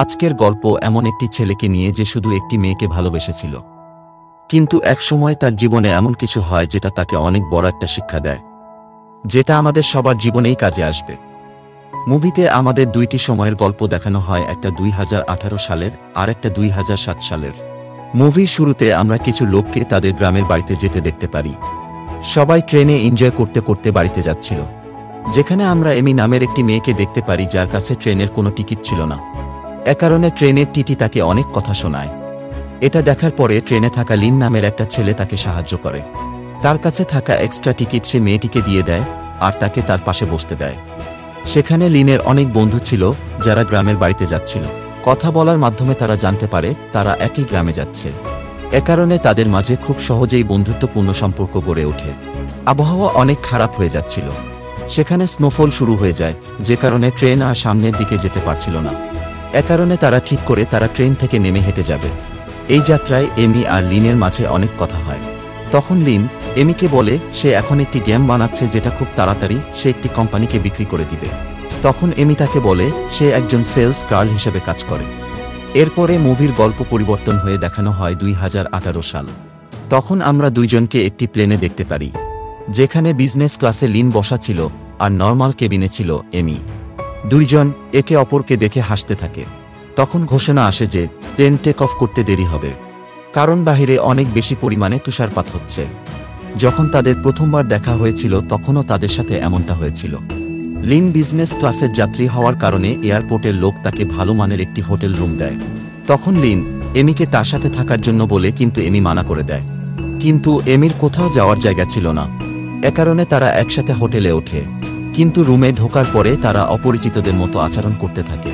আজকের গল্প এমন একটি ছেলেকে নিয়ে যে শুধু একটি মেয়েকে ভালোবেসেছিল, কিন্তু একসময় তার জীবনে এমন কিছু হয় যেটা তাকে অনেক বড় একটা শিক্ষা দেয়, যেটা আমাদের সবার জীবনেই কাজে আসবে। মুভিতে আমাদের দুইটি সময়ের গল্প দেখানো হয়, একটা 2018 সালের আর একটা 2007 সালের। মুভির শুরুতে আমরা কিছু লোককে তাদের গ্রামের বাড়িতে যেতে দেখতে পারি। সবাই ট্রেনে এনজয় করতে করতে বাড়িতে যাচ্ছিল, যেখানে আমরা এমি নামের একটি মেয়েকে দেখতে পারি যার কাছে ট্রেনের কোনো টিকিট ছিল না। এ কারণে ট্রেনের টিটি তাকে অনেক কথা শোনায়। এটা দেখার পরে ট্রেনে থাকা লিন নামের একটা ছেলে তাকে সাহায্য করে। তার কাছে থাকা এক্সট্রা টিকিট সে মেয়েটিকে দিয়ে দেয় আর তাকে তার পাশে বসতে দেয়। সেখানে লিনের অনেক বন্ধু ছিল যারা গ্রামের বাড়িতে যাচ্ছিল। কথা বলার মাধ্যমে তারা জানতে পারে তারা একই গ্রামে যাচ্ছে। এ কারণে তাদের মাঝে খুব সহজেই বন্ধুত্বপূর্ণ সম্পর্ক গড়ে ওঠে। আবহাওয়া অনেক খারাপ হয়ে যাচ্ছিল, সেখানে স্নোফল শুরু হয়ে যায়, যে কারণে ট্রেন আর সামনের দিকে যেতে পারছিল না। এ কারণে তারা ঠিক করে তারা ট্রেন থেকে নেমে হেঁটে যাবে। এই যাত্রায় এমি আর লিনের মাঝে অনেক কথা হয়। তখন লিন এমিকে বলে সে এখন একটি গেম বানাচ্ছে যেটা খুব তাড়াতাড়ি সে একটি কোম্পানিকে বিক্রি করে দিবে। তখন এমি তাকে বলে সে একজন সেলস গার্ল হিসেবে কাজ করে। এরপরে মুভির গল্প পরিবর্তন হয়ে দেখানো হয় 2018 সাল। তখন আমরা দুইজনকে একটি প্লেনে দেখতে পারি, যেখানে বিজনেস ক্লাসে লিন বসা ছিল আর নর্মাল কেবিনে ছিল এমি। দুইজন একে অপরকে দেখে হাসতে থাকে। তখন ঘোষণা আসে যে প্লেন টেক অফ করতে দেরি হবে, কারণ বাহিরে অনেক বেশি পরিমাণে তুষারপাত হচ্ছে। যখন তাদের প্রথমবার দেখা হয়েছিল তখনও তাদের সাথে এমনটা হয়েছিল। লিন বিজনেস ক্লাসের যাত্রী হওয়ার কারণে এয়ারপোর্টের লোক তাকে ভালো মানের একটি হোটেল রুম দেয়। তখন লিন এমিকে তার সাথে থাকার জন্য বলে, কিন্তু এমি মানা করে দেয়। কিন্তু এমির কোথাও যাওয়ার জায়গা ছিল না। এ কারণে তারা একসাথে হোটেলে ওঠে, কিন্তু রুমে ঢোকার পরে তারা অপরিচিতদের মতো আচরণ করতে থাকে,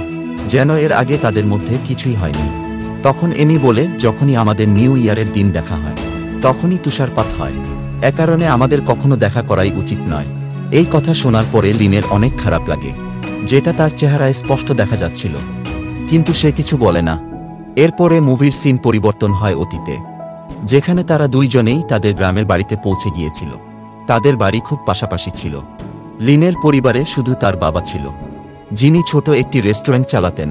যেন এর আগে তাদের মধ্যে কিছুই হয়নি। তখন এমি বলে, যখনই আমাদের নিউ ইয়ারের দিন দেখা হয় তখনই তুষারপাত হয়, এ কারণে আমাদের কখনো দেখা করাই উচিত নয়। এই কথা শোনার পরে লিনের অনেক খারাপ লাগে, যেটা তার চেহারায় স্পষ্ট দেখা যাচ্ছিল, কিন্তু সে কিছু বলে না। এরপরে মুভির সিন পরিবর্তন হয় অতীতে, যেখানে তারা দুইজনেই তাদের গ্রামের বাড়িতে পৌঁছে গিয়েছিল। তাদের বাড়ি খুব পাশাপাশি ছিল। লিনের পরিবারে শুধু তার বাবা ছিল, যিনি ছোট একটি রেস্টুরেন্ট চালাতেন।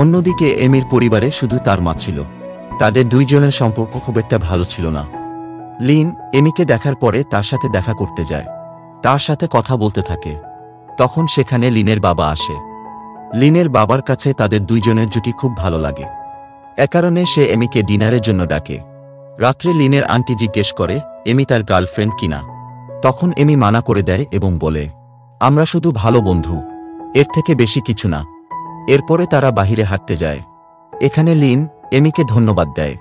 অন্যদিকে এমির পরিবারে শুধু তার মা ছিল। তাদের দুইজনের সম্পর্ক খুব একটা ভালো ছিল না। লিন এমিকে দেখার পরে তার সাথে দেখা করতে যায়, তার সাথে কথা বলতে থাকে। তখন সেখানে লিনের বাবা আসে। লিনের বাবার কাছে তাদের দুইজনের জুটি খুব ভালো লাগে, এ কারণে সে এমিকে ডিনারের জন্য ডাকে। রাত্রে লিনের আন্টি জিজ্ঞেস করে এমি তার গার্লফ্রেন্ড কিনা। তখন এমি মানা করে দেয় এবং বলে, আমরা শুধু ভালো বন্ধু, এর থেকে বেশি কিছু না। এরপরে তারা বাহিরে হাঁটতে যায়। এখানে লিন এমিকে ধন্যবাদ দেয়,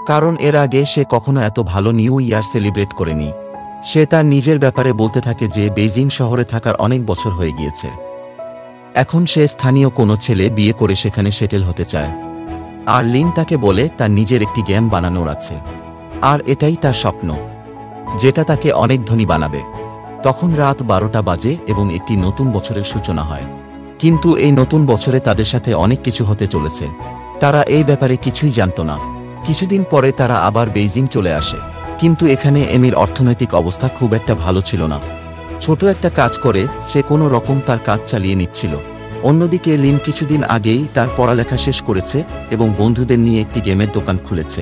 কারণ এর আগে সে কখনো এত ভালো নিউ ইয়ার সেলিব্রেট করেনি। সে তার নিজের ব্যাপারে বলতে থাকে যে বেইজিং শহরে থাকার অনেক বছর হয়ে গিয়েছে, এখন সে স্থানীয় কোনো ছেলে বিয়ে করে সেখানে সেটেল হতে চায়। আর লিন তাকে বলে তার নিজের একটি গেম বানানোর আছে, আর এটাই তার স্বপ্ন, যেটা তাকে অনেক ধনী বানাবে। তখন রাত 12টা বাজে এবং একটি নতুন বছরের সূচনা হয়, কিন্তু এই নতুন বছরে তাদের সাথে অনেক কিছু হতে চলেছে। তারা এই ব্যাপারে কিছুই জানত না। কিছুদিন পরে তারা আবার বেইজিং চলে আসে, কিন্তু এখানে এমির অর্থনৈতিক অবস্থা খুব একটা ভালো ছিল না। ছোট একটা কাজ করে সে কোনো রকম তার কাজ চালিয়ে নিচ্ছিল। অন্যদিকে লিন কিছুদিন আগেই তার পড়ালেখা শেষ করেছে এবং বন্ধুদের নিয়ে একটি গেমের দোকান খুলেছে।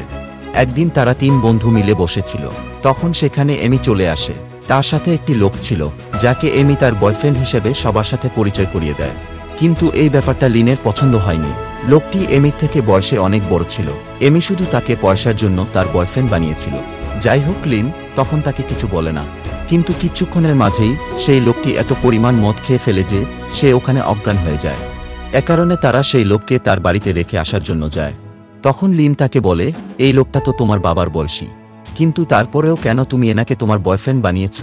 একদিন তারা 3 বন্ধু মিলে বসেছিল, তখন সেখানে এমি চলে আসে। তার সাথে একটি লোক ছিল, যাকে এমি তার বয়ফ্রেন্ড হিসেবে সবার সাথে পরিচয় করিয়ে দেয়। কিন্তু এই ব্যাপারটা লিনের পছন্দ হয়নি। লোকটি এমির থেকে বয়সে অনেক বড় ছিল। এমি শুধু তাকে পয়সার জন্য তার বয়ফ্রেন্ড বানিয়েছিল। যাই হোক, লিন তখন তাকে কিছু বলে না, কিন্তু কিছুক্ষণের মাঝেই সেই লোকটি এত পরিমাণ মদ খেয়ে ফেলে যে সে ওখানে অজ্ঞান হয়ে যায়। এ কারণে তারা সেই লোককে তার বাড়িতে রেখে আসার জন্য যায়। তখন লিন তাকে বলে, এই লোকটা তো তোমার বাবার বয়সী, কিন্তু তারপরেও কেন তুমি এনাকে তোমার বয়ফ্রেন্ড বানিয়েছ?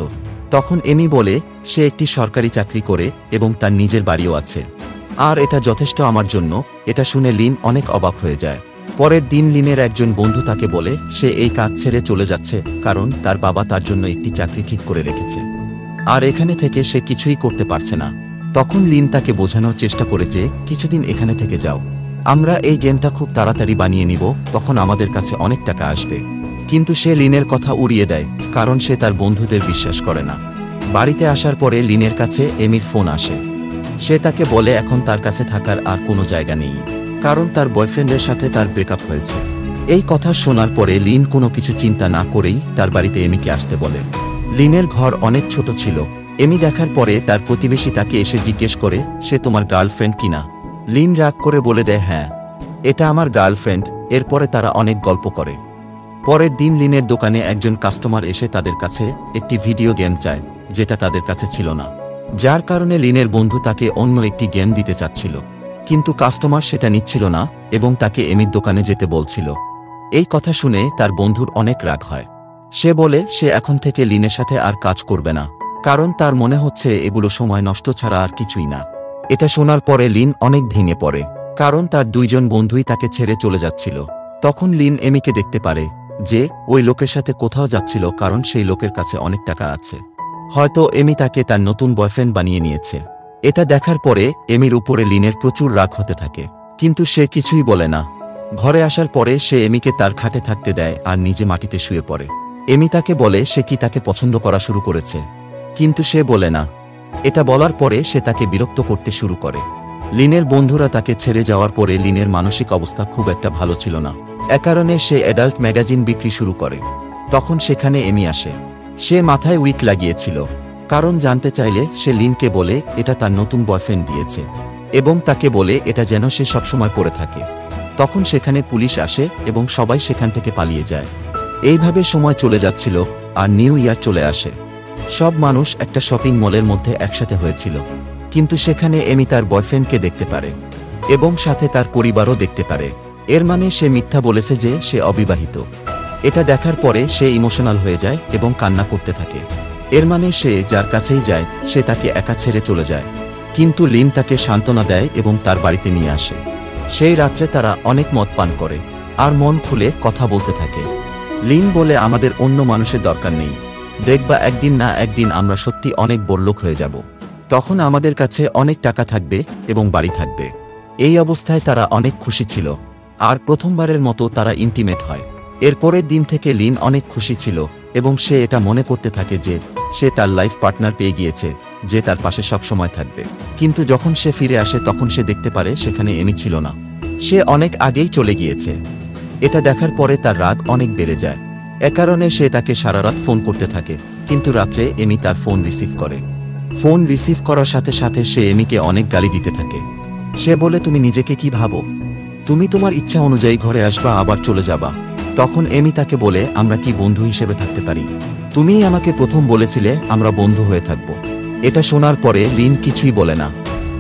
তখন এমি বলে সে একটি সরকারি চাকরি করে এবং তার নিজের বাড়িও আছে, আর এটা যথেষ্ট আমার জন্য। এটা শুনে লিন অনেক অবাক হয়ে যায়। পরের দিন লিনের একজন বন্ধু তাকে বলে সে এই কাজ ছেড়ে চলে যাচ্ছে, কারণ তার বাবা তার জন্য একটি চাকরি ঠিক করে রেখেছে, আর এখানে থেকে সে কিছুই করতে পারছে না। তখন লিন তাকে বোঝানোর চেষ্টা করে যে কিছুদিন এখানে থেকে যাও, আমরা এই গেমটা খুব তাড়াতাড়ি বানিয়ে নিব, তখন আমাদের কাছে অনেক টাকা আসবে। কিন্তু সে লিনের কথা উড়িয়ে দেয়, কারণ সে তার বন্ধুদের বিশ্বাস করে না। বাড়িতে আসার পরে লিনের কাছে এমির ফোন আসে। সে তাকে বলে এখন তার কাছে থাকার আর কোনো জায়গা নেই, কারণ তার বয়ফ্রেন্ডের সাথে তার ব্রেকআপ হয়েছে। এই কথা শোনার পরে লিন কোনো কিছু চিন্তা না করেই তার বাড়িতে এমিকে আসতে বলে। লিনের ঘর অনেক ছোট ছিল। এমি দেখার পরে তার প্রতিবেশী তাকে এসে জিজ্ঞেস করে, সে তোমার গার্লফ্রেন্ড কিনা? লিন রাগ করে বলে দেয়, হ্যাঁ, এটা আমার গার্লফ্রেন্ড। এরপরে তারা অনেক গল্প করে। পরের দিন লিনের দোকানে একজন কাস্টমার এসে তাদের কাছে একটি ভিডিও গেম চায়, যেটা তাদের কাছে ছিল না, যার কারণে লিনের বন্ধু তাকে অন্য একটি গেম দিতে চাচ্ছিল। কিন্তু কাস্টমার সেটা নিচ্ছিল না এবং তাকে এমির দোকানে যেতে বলছিল। এই কথা শুনে তার বন্ধুর অনেক রাগ হয়। সে বলে সে এখন থেকে লিনের সাথে আর কাজ করবে না, কারণ তার মনে হচ্ছে এগুলো সময় নষ্ট ছাড়া আর কিছুই না। এটা শোনার পরে লিন অনেক ভেঙে পড়ে, কারণ তার দুইজন বন্ধুই তাকে ছেড়ে চলে যাচ্ছিল। তখন লিন এমিকে দেখতে পারে যে ওই লোকের সাথে কোথাও যাচ্ছিল, কারণ সেই লোকের কাছে অনেক টাকা আছে। হয়তো এমি তাকে তার নতুন বয়ফ্রেন্ড বানিয়ে নিয়েছে। এটা দেখার পরে এমির উপরে লিনের প্রচুর রাগ হতে থাকে, কিন্তু সে কিছুই বলে না। ঘরে আসার পরে সে এমিকে তার খাটে থাকতে দেয় আর নিজে মাটিতে শুয়ে পড়ে। এমি তাকে বলে সে কি তাকে পছন্দ করা শুরু করেছে, কিন্তু সে বলে না। এটা বলার পরে সে তাকে বিরক্ত করতে শুরু করে। লিনের বন্ধুরা তাকে ছেড়ে যাওয়ার পরে লিনের মানসিক অবস্থা খুব একটা ভালো ছিল না। এ কারণে সে অ্যাডাল্ট ম্যাগাজিন বিক্রি শুরু করে। তখন সেখানে এমি আসে। সে মাথায় উইক লাগিয়েছিল, কারণ জানতে চাইলে সে লিনকে বলে এটা তার নতুন বয়ফ্রেন্ড দিয়েছে এবং তাকে বলে এটা যেন সে সবসময় পরে থাকে। তখন সেখানে পুলিশ আসে এবং সবাই সেখান থেকে পালিয়ে যায়। এইভাবে সময় চলে যাচ্ছিল আর নিউ ইয়ার চলে আসে। সব মানুষ একটা শপিং মলের মধ্যে একসাথে হয়েছিল, কিন্তু সেখানে এমি তার বয়ফ্রেন্ডকে দেখতে পারে এবং সাথে তার পরিবারও দেখতে পারে। এর মানে সে মিথ্যা বলেছে যে সে অবিবাহিত। এটা দেখার পরে সে ইমোশনাল হয়ে যায় এবং কান্না করতে থাকে। এর মানে সে যার কাছেই যায় সে তাকে একা ছেড়ে চলে যায়। কিন্তু লিন তাকে সান্ত্বনা দেয় এবং তার বাড়িতে নিয়ে আসে। সেই রাত্রে তারা অনেক মদ পান করে আর মন খুলে কথা বলতে থাকে। লিন বলে, আমাদের অন্য মানুষের দরকার নেই, দেখবা একদিন না একদিন আমরা সত্যি অনেক বড়লোক হয়ে যাব। তখন আমাদের কাছে অনেক টাকা থাকবে এবং বাড়ি থাকবে। এই অবস্থায় তারা অনেক খুশি ছিল আর প্রথমবারের মতো তারা ইন্টিমেট হয়। এরপরের দিন থেকে লিন অনেক খুশি ছিল এবং সে এটা মনে করতে থাকে যে সে তার লাইফ পার্টনার পেয়ে গিয়েছে, যে তার পাশে সব সময় থাকবে। কিন্তু যখন সে ফিরে আসে তখন সে দেখতে পারে সেখানে এমি ছিল না। সে অনেক আগেই চলে গিয়েছে। এটা দেখার পরে তার রাগ অনেক বেড়ে যায়। এ কারণে সে তাকে সারা রাত ফোন করতে থাকে, কিন্তু রাত্রে এমি তার ফোন রিসিভ করে। ফোন রিসিভ করার সাথে সাথে সে এমিকে অনেক গালি দিতে থাকে। সে বলে, তুমি নিজেকে কি ভাবো? তুমি তোমার ইচ্ছা অনুযায়ী ঘরে আসবা আবার চলে যাবা। তখন এমি তাকে বলে, আমরা কি বন্ধু হিসেবে থাকতে পারি? তুমিই আমাকে প্রথম বলেছিলে আমরা বন্ধু হয়ে থাকব। এটা শোনার পরে লিন কিছুই বলে না।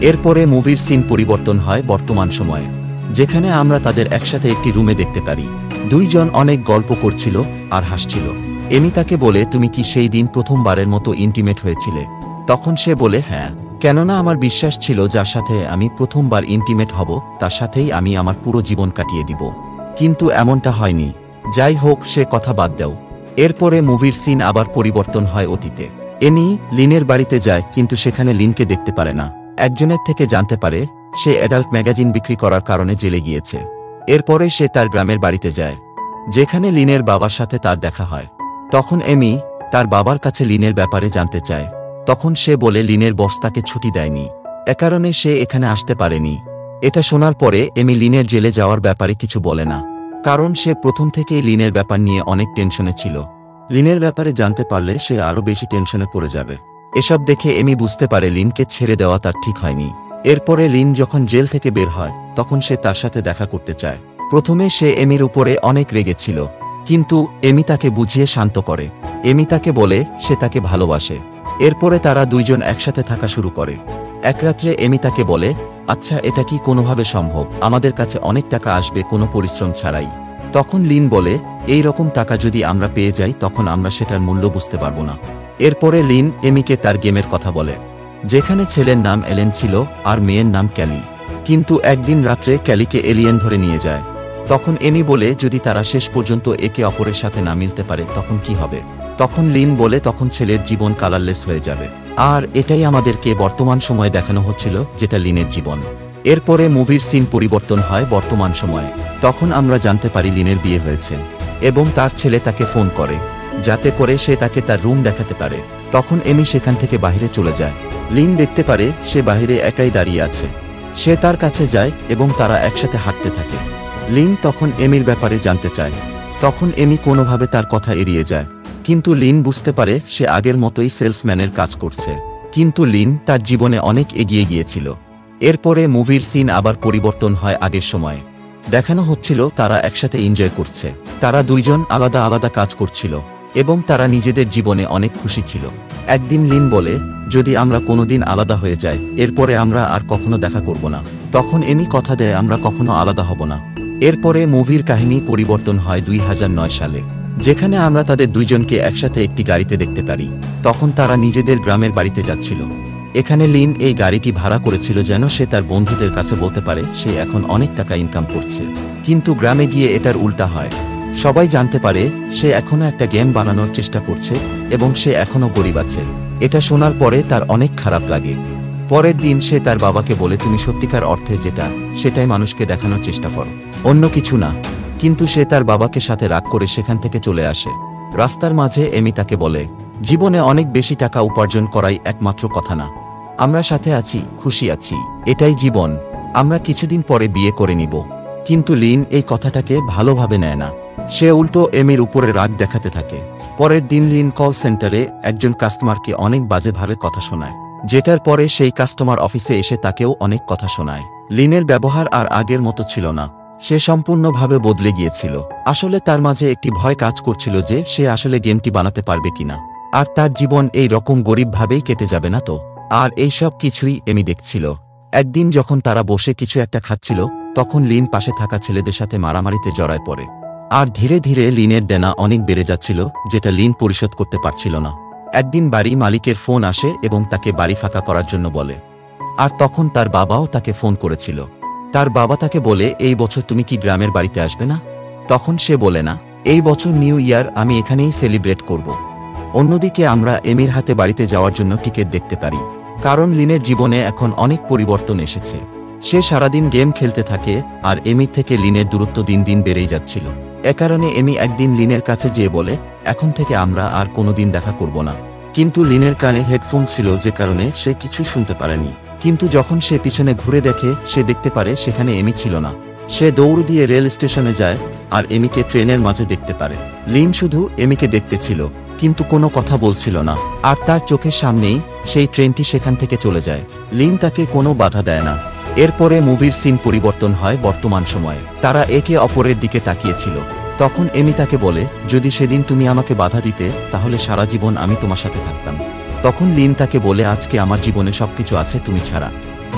এরপরে মুভির সিন পরিবর্তন হয় বর্তমান সময়ে, যেখানে আমরা তাদের একসাথে একটি রুমে দেখতে পারি। দুইজন অনেক গল্প করছিল আর হাসছিল। এমি তাকে বলে, তুমি কি সেই দিন প্রথমবারের মতো ইন্টিমেট হয়েছিলে? তখন সে বলে, হ্যাঁ, কেননা আমার বিশ্বাস ছিল যার সাথে আমি প্রথমবার ইন্টিমেট হব তার সাথেই আমি আমার পুরো জীবন কাটিয়ে দিব। কিন্তু এমনটা হয়নি। যাই হোক, সে কথা বাদ দাও। এরপরে মুভির সিন আবার পরিবর্তন হয় অতীতে। এমি লিনের বাড়িতে যায়, কিন্তু সেখানে লিনকে দেখতে পারে না। একজনের থেকে জানতে পারে সে অ্যাডাল্ট ম্যাগাজিন বিক্রি করার কারণে জেলে গিয়েছে। এরপরে সে তার গ্রামের বাড়িতে যায়, যেখানে লিনের বাবার সাথে তার দেখা হয়। তখন এমি তার বাবার কাছে লিনের ব্যাপারে জানতে চায়। তখন সে বলে লিনের বস তাকে ছুটি দেয়নি, এ কারণে সে এখানে আসতে পারেনি। এটা শোনার পরে এমি লিনের জেলে যাওয়ার ব্যাপারে কিছু বলে না, কারণ সে প্রথম থেকেই লিনের ব্যাপার নিয়ে অনেক টেনশনে ছিল। লিনের ব্যাপারে জানতে পারলে সে আরও বেশি টেনশনে পড়ে যাবে। এসব দেখে এমি বুঝতে পারে লিনকে ছেড়ে দেওয়া তার ঠিক হয়নি। এরপরে লিন যখন জেল থেকে বের হয় তখন সে তার সাথে দেখা করতে চায়। প্রথমে সে এমির উপরে অনেক রেগেছিল, কিন্তু এমি তাকে বুঝিয়ে শান্ত করে। এমি তাকে বলে সে তাকে ভালোবাসে। এরপরে তারা দুইজন একসাথে থাকা শুরু করে। এক রাত্রে এমি তাকে বলে, আচ্ছা, এটা কি কোনোভাবে সম্ভব? আমাদের কাছে অনেক টাকা আসবে কোনো পরিশ্রম ছাড়াই। তখন লিন বলে, এই রকম টাকা যদি আমরা পেয়ে যাই তখন আমরা সেটার মূল্য বুঝতে পারবো না। এরপরে লিন এমিকে তার গেমের কথা বলে, যেখানে ছেলের নাম এলেন ছিল আর মেয়ের নাম ক্যালি। কিন্তু একদিন রাত্রে ক্যালিকে এলিয়েন ধরে নিয়ে যায়। তখন এমি বলে, যদি তারা শেষ পর্যন্ত একে অপরের সাথে না মিলতে পারে তখন কি হবে? তখন লিন বলে, তখন ছেলের জীবন কালারলেস হয়ে যাবে। আর এটাই আমাদেরকে বর্তমান সময়ে দেখানো হচ্ছিল, যেটা লিনের জীবন। এরপরে মুভির সিন পরিবর্তন হয় বর্তমান সময়ে। তখন আমরা জানতে পারি লিনের বিয়ে হয়েছে এবং তার ছেলে তাকে ফোন করে যাতে করে সে তাকে তার রুম দেখাতে পারে। তখন এমি সেখান থেকে বাইরে চলে যায়। লিন দেখতে পারে সে বাইরে একাই দাঁড়িয়ে আছে। সে তার কাছে যায় এবং তারা একসাথে হাঁটতে থাকে। লিন তখন এমির ব্যাপারে জানতে চায়। তখন এমি কোনোভাবে তার কথা এড়িয়ে যায়। কিন্তু লিন বুঝতে পারে সে আগের মতোই সেলসম্যানের কাজ করছে। কিন্তু লিন তার জীবনে অনেক এগিয়ে গিয়েছিল। এরপরে মুভির সিন আবার পরিবর্তন হয় আগের সময়ে। দেখানো হচ্ছিল তারা একসাথে এনজয় করছে। তারা দুইজন আলাদা আলাদা কাজ করছিল এবং তারা নিজেদের জীবনে অনেক খুশি ছিল। একদিন লিন বলে, যদি আমরা কোনোদিন আলাদা হয়ে যাই, এরপরে আমরা আর কখনো দেখা করব না। তখন এমি কথা দেয়, আমরা কখনো আলাদা হব না। এরপরে মুভির কাহিনী পরিবর্তন হয় 2009 সালে, যেখানে আমরা তাদের দুইজনকে একসাথে একটি গাড়িতে দেখতে পারি। তখন তারা নিজেদের গ্রামের বাড়িতে যাচ্ছিল। এখানে লিন এই গাড়িটি ভাড়া করেছিল যেন সে তার বন্ধুদের কাছে বলতে পারে সে এখন অনেক টাকা ইনকাম করছে। কিন্তু গ্রামে গিয়ে এটার উল্টা হয়। সবাই জানতে পারে সে এখনো একটা গেম বানানোর চেষ্টা করছে এবং সে এখনো গরিব আছে। এটা শোনার পরে তার অনেক খারাপ লাগে। পরের দিন সে তার বাবাকে বলে, তুমি সত্যিকার অর্থে যেটা, সেটাই মানুষকে দেখানোর চেষ্টা করো, অন্য কিছু না। কিন্তু সে তার বাবাকে সাথে রাগ করে সেখান থেকে চলে আসে। রাস্তার মাঝে এমি তাকে বলে, জীবনে অনেক বেশি টাকা উপার্জন করাই একমাত্র কথা না। আমরা সাথে আছি, খুশি আছি, এটাই জীবন। আমরা কিছুদিন পরে বিয়ে করে নিব। কিন্তু লিন এই কথাটাকে ভালোভাবে নেয় না। সে উল্টো এমির উপরে রাগ দেখাতে থাকে। পরের দিন লিন কল সেন্টারে একজন কাস্টমারকে অনেক বাজেভাবে কথা শোনায়, যেটার পরে সেই কাস্টমার অফিসে এসে তাকেও অনেক কথা শোনায়। লিনের ব্যবহার আর আগের মতো ছিল না। সে সম্পূর্ণভাবে বদলে গিয়েছিল। আসলে তার মাঝে একটি ভয় কাজ করছিল যে সে আসলে গেমটি বানাতে পারবে কিনা, আর তার জীবন এই রকম গরিবভাবেই কেটে যাবে না তো। আর এই সব কিছুই এমি দেখছিল। একদিন যখন তারা বসে কিছু একটা খাচ্ছিল, তখন লিন পাশে থাকা ছেলেদের সাথে মারামারিতে জড়ায় পড়ে। আর ধীরে ধীরে লিনের দেনা অনেক বেড়ে যাচ্ছিল, যেটা লিন পরিশোধ করতে পারছিল না। একদিন বাড়ি মালিকের ফোন আসে এবং তাকে বাড়ি ফাঁকা করার জন্য বলে। আর তখন তার বাবাও তাকে ফোন করেছিল। তার বাবা তাকে বলে, এই বছর তুমি কি গ্রামের বাড়িতে আসবে না? তখন সে বলে, না, এই বছর নিউ ইয়ার আমি এখানেই সেলিব্রেট করব। অন্যদিকে আমরা এমির হাতে বাড়িতে যাওয়ার জন্য টিকিট দেখতে পারি, কারণ লিনের জীবনে এখন অনেক পরিবর্তন এসেছে। সে সারাদিন গেম খেলতে থাকে আর এমির থেকে লিনের দূরত্ব দিন দিন বেড়েই যাচ্ছিল। এ কারণে এমি একদিন লিনের কাছে যেয়ে বলে, এখন থেকে আমরা আর কোনোদিন দেখা করব না। কিন্তু লিনের কানে হেডফোন ছিল, যে কারণে সে কিছু শুনতে পারেনি। কিন্তু যখন সে পিছনে ঘুরে দেখে, সে দেখতে পারে সেখানে এমি ছিল না। সে দৌড় দিয়ে রেল স্টেশনে যায় আর এমিকে ট্রেনের মাঝে দেখতে পারে। লিন শুধু এমিকে দেখতেছিল, কিন্তু কোনো কথা বলছিল না। আর তার চোখের সামনেই সেই ট্রেনটি সেখান থেকে চলে যায়। লিন তাকে কোনো বাধা দেয় না। এরপরে মুভির সিন পরিবর্তন হয় বর্তমান সময়ে। তারা একে অপরের দিকে তাকিয়েছিল। তখন এমি তাকে বলে, যদি সেদিন তুমি আমাকে বাধা দিতে, তাহলে সারা জীবন আমি তোমার সাথে থাকতাম। তখন লিন তাকে বলে, আজকে আমার জীবনে সবকিছু আছে তুমি ছাড়া।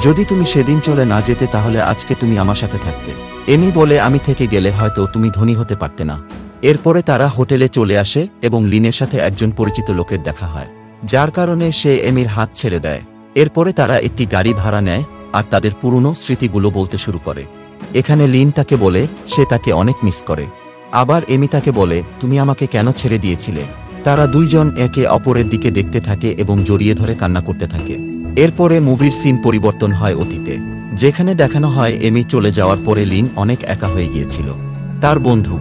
যদি তুমি সেদিন চলে না যেতে, তাহলে আজকে তুমি আমার সাথে থাকতে। এমি বলে, আমি থেকে গেলে হয়তো তুমি ধনী হতে পারতে না। এরপরে তারা হোটেলে চলে আসে এবং লিনের সাথে একজন পরিচিত লোকের দেখা হয়, যার কারণে সে এমির হাত ছেড়ে দেয়। এরপরে তারা একটি গাড়ি ভাড়া নেয় আর তাদের পুরনো স্মৃতিগুলো বলতে শুরু করে। এখানে লিন তাকে বলে সে তাকে অনেক মিস করে। আবার এমি তাকে বলে, তুমি আমাকে কেন ছেড়ে দিয়েছিলে? তারা দুইজন একে অপরের দিকে দেখতে থাকে এবং জড়িয়ে ধরে কান্না করতে থাকে। এরপরে মুভির সিন পরিবর্তন হয় অতীতে, যেখানে দেখানো হয় এমি চলে যাওয়ার পরে লিন অনেক একা হয়ে গিয়েছিল। তার বন্ধু,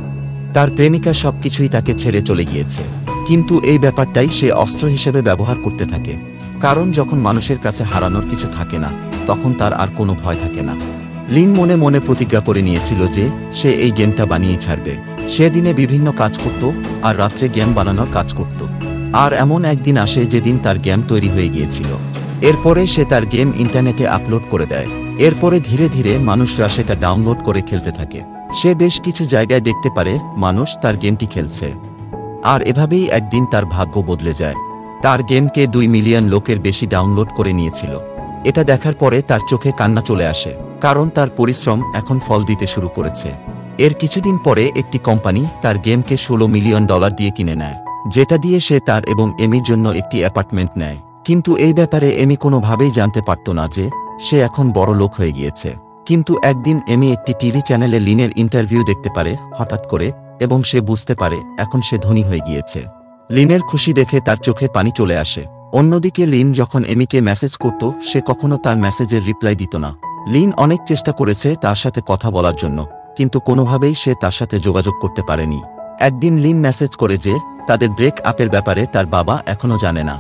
তার প্রেমিকা সবকিছুই তাকে ছেড়ে চলে গিয়েছে। কিন্তু এই ব্যাপারটাই সে অস্ত্র হিসেবে ব্যবহার করতে থাকে, কারণ যখন মানুষের কাছে হারানোর কিছু থাকে না, তখন তার আর কোনো ভয় থাকে না। লিন মনে মনে প্রতিজ্ঞা করে নিয়েছিল যে সে এই গেমটা বানিয়ে ছাড়বে। সে দিনে বিভিন্ন কাজ করত আর রাত্রে গেম বানানোর কাজ করত। আর এমন একদিন আসে যেদিন তার গেম তৈরি হয়ে গিয়েছিল। এরপরে সে তার গেম ইন্টারনেটে আপলোড করে দেয়। এরপরে ধীরে ধীরে মানুষরা সেটা ডাউনলোড করে খেলতে থাকে। সে বেশ কিছু জায়গায় দেখতে পারে মানুষ তার গেমটি খেলছে। আর এভাবেই একদিন তার ভাগ্য বদলে যায়। তার গেমকে 2 মিলিয়ন লোকের বেশি ডাউনলোড করে নিয়েছিল। এটা দেখার পরে তার চোখে কান্না চলে আসে, কারণ তার পরিশ্রম এখন ফল দিতে শুরু করেছে। এর কিছুদিন পরে একটি কোম্পানি তার গেমকে $16 মিলিয়ন দিয়ে কিনে নেয়, যেটা দিয়ে সে তার এবং এমির জন্য একটি অ্যাপার্টমেন্ট নেয়। কিন্তু এই ব্যাপারে এমি কোনোভাবেই জানতে পারত না যে সে এখন বড় লোক হয়ে গিয়েছে। কিন্তু একদিন এমি একটি টিভি চ্যানেলে লিনের ইন্টারভিউ দেখতে পারে হঠাৎ করে, এবং সে বুঝতে পারে এখন সে ধনী হয়ে গিয়েছে। লিনের খুশি দেখে তার চোখে পানি চলে আসে। অন্যদিকে লিন যখন এমিকে মেসেজ করত, সে কখনো তার মেসেজের রিপ্লাই দিত না। লিন অনেক চেষ্টা করেছে তার সাথে কথা বলার জন্য, কিন্তু কোনোভাবেই সে তার সাথে যোগাযোগ করতে পারেনি। একদিন লিন মেসেজ করে যে তাদের ব্রেক আপের ব্যাপারে তার বাবা এখনো জানে না,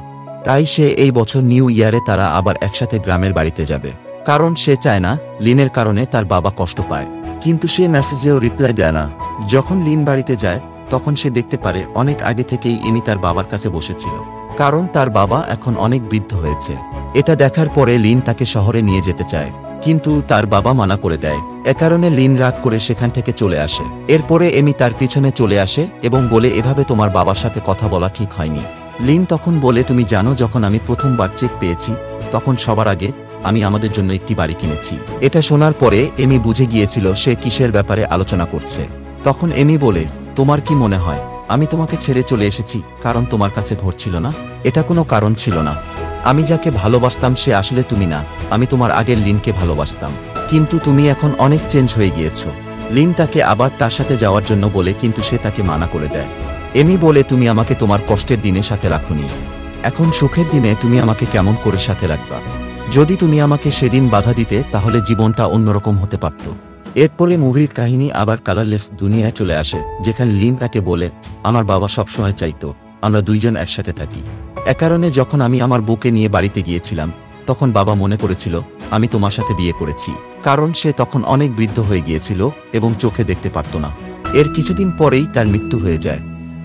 তাই সে এই বছর নিউ ইয়ারে তারা আবার একসাথে গ্রামের বাড়িতে যাবে। কারণ সে চায় না লিনের কারণে তার বাবা কষ্ট পায়। কিন্তু সে মেসেজেও রিপ্লাই দেয় না। যখন লিন বাড়িতে যায় তখন সে দেখতে পারে অনেক আগে থেকেই এমি তার বাবার কাছে বসেছিল, কারণ তার বাবা এখন অনেক বৃদ্ধ হয়েছে। এটা দেখার পরে লিন তাকে শহরে নিয়ে যেতে চায়, কিন্তু তার বাবা মানা করে দেয়। এ কারণে লিন রাগ করে সেখান থেকে চলে আসে। এরপরে এমি তার পিছনে চলে আসে এবং বলে, এভাবে তোমার বাবার সাথে কথা বলা ঠিক হয়নি। লিন তখন বলে, তুমি জানো যখন আমি প্রথমবার চেক পেয়েছি তখন সবার আগে আমি আমাদের জন্য একটি বাড়ি কিনেছি। এটা শোনার পরে এমি বুঝে গিয়েছিল সে কিসের ব্যাপারে আলোচনা করছে। তখন এমি বলে, তোমার কি মনে হয় আমি তোমাকে ছেড়ে চলে এসেছি কারণ তোমার কাছে ঘর ছিল না? এটা কোনো কারণ ছিল না। আমি যাকে ভালোবাসতাম সে আসলে তুমি না, আমি তোমার আগের লিনকে ভালোবাসতাম। কিন্তু তুমি এখন অনেক চেঞ্জ হয়ে গিয়েছো। লিন তাকে আবার তার সাথে যাওয়ার জন্য বলে, কিন্তু সে তাকে মানা করে দেয়। এমি বলে, তুমি আমাকে তোমার কষ্টের দিনে সাথে রাখোনি, এখন সুখের দিনে তুমি আমাকে কেমন করে সাথে রাখবা? যদি তুমি আমাকে সেদিন বাধা দিতে তাহলে জীবনটা অন্যরকম হতে পারত। এরপরে মুভির কাহিনী আবার কালারলেস দুনিয়ায় চলে আসে, যেখানে লিন তাকে বলে, আমার বাবা সবসময় চাইতো আমরা দুইজন একসাথে থাকি। এ কারণে যখন আমি আমার বউকে নিয়ে বাড়িতে গিয়েছিলাম তখন বাবা মনে করেছিল আমি তোমার সাথে বিয়ে করেছি, কারণ সে তখন অনেক বৃদ্ধ হয়ে গিয়েছিল এবং চোখে দেখতে পারত না। এর কিছুদিন পরেই তার মৃত্যু হয়ে যায়।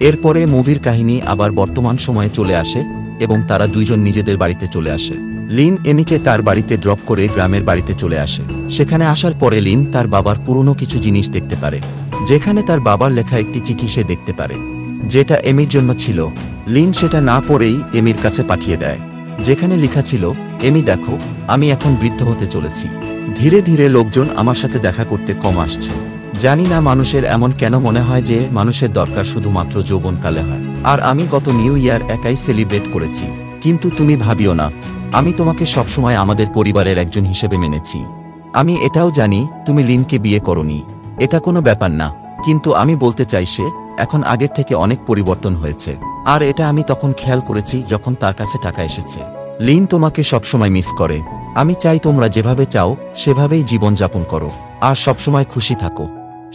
এরপরে মুভির কাহিনী আবার বর্তমান সময়ে চলে আসে এবং তারা দুইজন নিজেদের বাড়িতে চলে আসে। লিন এমিকে তার বাড়িতে ড্রপ করে গ্রামের বাড়িতে চলে আসে। সেখানে আসার পরে লিন তার বাবার পুরনো কিছু জিনিস দেখতে পারে, যেখানে তার বাবার লেখা একটি চিঠি সে দেখতে পারে, যেটা এমির জন্য ছিল। লিন সেটা না পড়েই এমির কাছে পাঠিয়ে দেয়, যেখানে লেখা ছিল, এমি দেখো, আমি এখন বৃদ্ধ হতে চলেছি। ধীরে ধীরে লোকজন আমার সাথে দেখা করতে কম আসছে। জানি না মানুষের এমন কেন মনে হয় যে মানুষের দরকার শুধুমাত্র যৌবনকালে হয়। আর আমি গত নিউ ইয়ার একাই সেলিব্রেট করেছি। কিন্তু তুমি ভাবিও না, আমি তোমাকে সবসময় আমাদের পরিবারের একজন হিসেবে মেনেছি। আমি এটাও জানি তুমি লিনকে বিয়ে করোনি, এটা কোনো ব্যাপার না। কিন্তু আমি বলতে চাই সে এখন আগের থেকে অনেক পরিবর্তন হয়েছে। আর এটা আমি তখন খেয়াল করেছি যখন তার কাছে টাকা এসেছে। লিন তোমাকে সবসময় মিস করে। আমি চাই তোমরা যেভাবে চাও সেভাবেই জীবনযাপন করো আর সবসময় খুশি থাকো।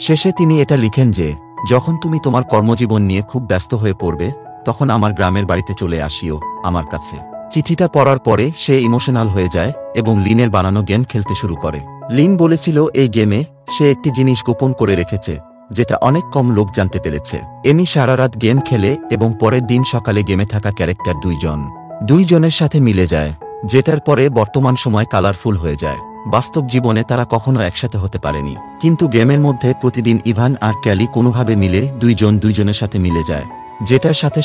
শেষে তিনি এটা লিখেন যে, যখন তুমি তোমার কর্মজীবন নিয়ে খুব ব্যস্ত হয়ে পড়বে তখন আমার গ্রামের বাড়িতে চলে আসিও আমার কাছে। চিঠিটা পড়ার পরে সে ইমোশনাল হয়ে যায় এবং লিনের বানানো গেম খেলতে শুরু করে। লিন বলেছিল এই গেমে সে একটি জিনিস গোপন করে রেখেছে, যেটা অনেক কম লোক জানতে পেরেছে। এমি সারা রাত গেম খেলে এবং পরের দিন সকালে গেমে থাকা ক্যারেক্টার দুইজনের সাথে মিলে যায়, যেটার পরে বর্তমান সময় কালারফুল হয়ে যায়। বাস্তব জীবনে তারা কখনো একসাথে হতে পারেনি, কিন্তু গেমের মধ্যে প্রতিদিন ইভান আর ক্যালি কোনোভাবে মিলে দুইজনের সাথে মিলে যায়, যেটার সাথে